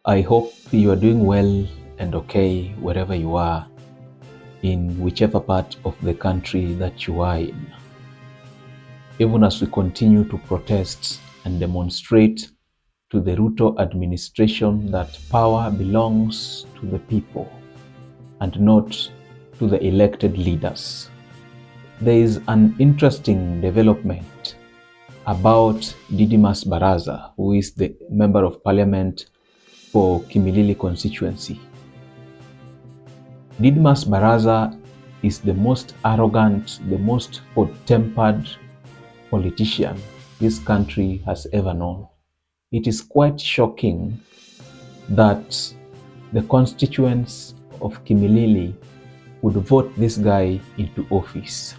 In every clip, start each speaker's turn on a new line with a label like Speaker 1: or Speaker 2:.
Speaker 1: I hope you are doing well and okay wherever you are, in whichever part of the country that you are in. Even as we continue to protest and demonstrate to the Ruto administration that power belongs to the people and not to the elected leaders. There is an interesting development about Didmus Baraza, who is the Member of Parliament for Kimilili constituency. Didmus Baraza is the most arrogant, the most hot-tempered politician this country has ever known. It is quite shocking that the constituents of Kimilili would vote this guy into office.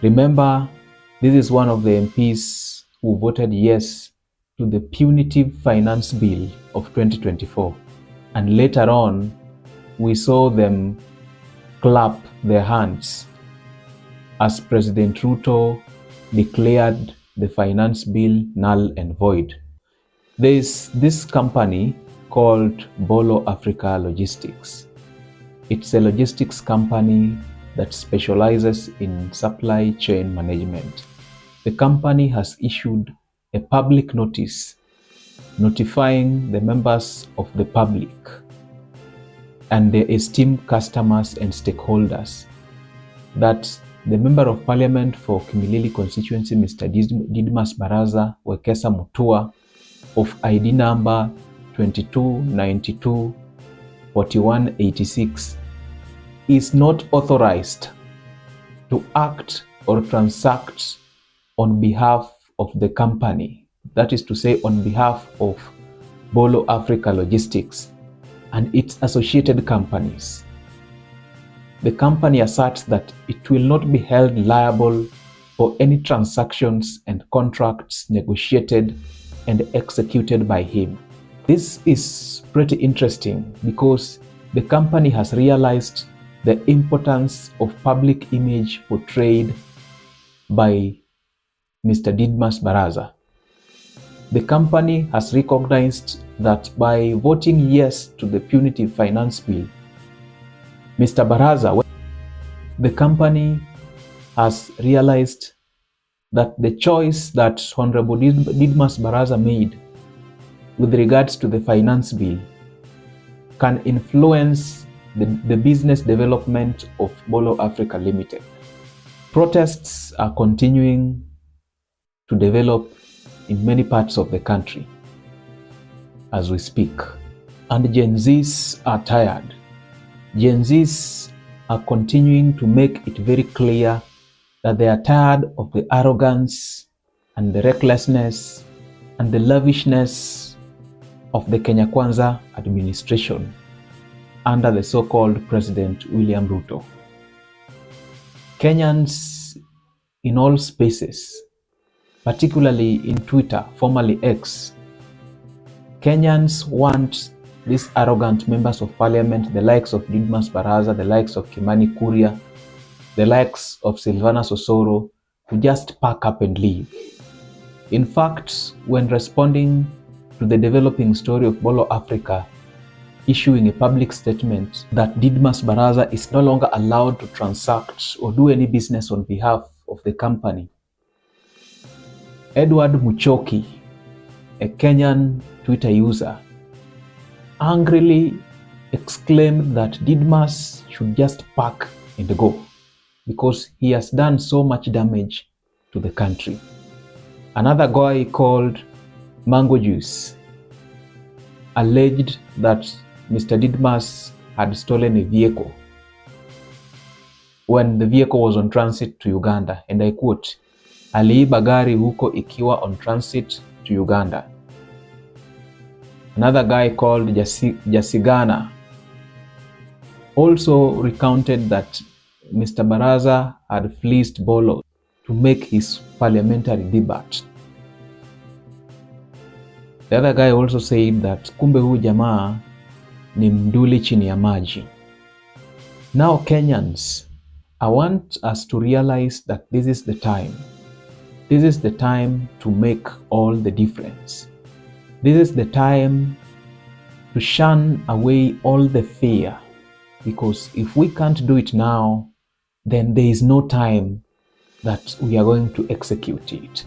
Speaker 1: Remember, this is one of the MPs who voted yes to the punitive finance bill of 2024. And later on, we saw them clap their hands as President Ruto declared the finance bill null and void. There is this company called Bolo Africa Logistics. It's a logistics company that specializes in supply chain management. The company has issued a public notice notifying the members of the public and their esteemed customers and stakeholders that the Member of Parliament for Kimilili constituency, Mr. Didmus Baraza Wekesa Mutua, of ID number 22924186, is not authorized to act or transact on behalf of the company, that is to say on behalf of Bolo Africa Logistics and its associated companies. The company asserts that it will not be held liable for any transactions and contracts negotiated and executed by him. This is pretty interesting because the company has realized the importance of public image portrayed by Mr. Didmus Baraza. The company has recognized that by voting yes to the punitive finance bill, Mr. Baraza, the company has realized that the choice that Honorable Didmus Baraza made with regards to the finance bill can influence the business development of Bolo Africa Limited. Protests are continuing to develop in many parts of the country as we speak. And Gen Zs are tired. Gen Zs are continuing to make it very clear that they are tired of the arrogance and the recklessness and the lavishness of the Kenya Kwanza administration under the so-called President William Ruto. Kenyans in all spaces, particularly in Twitter, formerly X, Kenyans want these arrogant members of parliament, the likes of Didmus Baraza, the likes of Kimani Kuria, the likes of Silvana Sosoro, to just pack up and leave. In fact, when responding to the developing story of Bolo Africa, issuing a public statement that Didmus Baraza is no longer allowed to transact or do any business on behalf of the company, Edward Muchoki, a Kenyan Twitter user, angrily exclaimed that Didmus should just pack and go because he has done so much damage to the country. Another guy called Mango Juice alleged that Mr. Didmus had stolen a vehicle when the vehicle was on transit to Uganda, and I quote, aliiba gari huko ikiwa on transit to Uganda. Another guy called Jasigana also recounted that Mr. Baraza had fleeced Bolo to make his parliamentary debut. The other guy also said that kumbe huyu jamaa ni mduli chini ya maji. Now Kenyans, I want us to realize that this is the time. This is the time to make all the difference. This is the time to shun away all the fear, because if we can't do it now, then there is no time that we are going to execute it.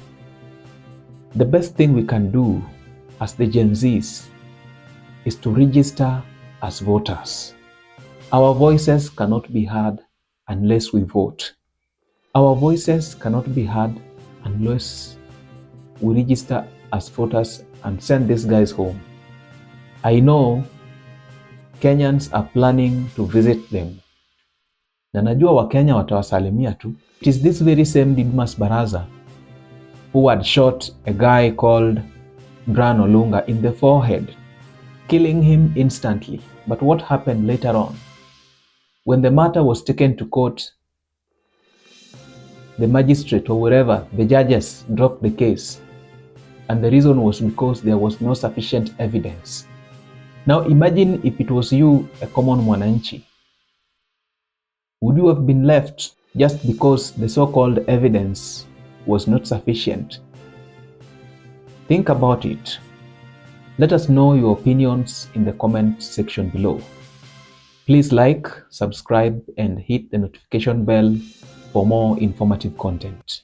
Speaker 1: The best thing we can do as the Gen Zs is to register as voters. Our voices cannot be heard unless we vote. Our voices cannot be heard unless we register as voters and send these guys home. I know Kenyans are planning to visit them. Na najua Wakenya watawasalimia tu. It is this very same Didmus Baraza who had shot a guy called Brian Olunga in the forehead, killing him instantly. But what happened later on? When the matter was taken to court, the magistrate or wherever, the judges dropped the case. And the reason was because there was no sufficient evidence. Now imagine if it was you, a common mwananchi. Would you have been left just because the so-called evidence was not sufficient? Think about it. Let us know your opinions in the comment section below. Please like, subscribe, and hit the notification bell for more informative content.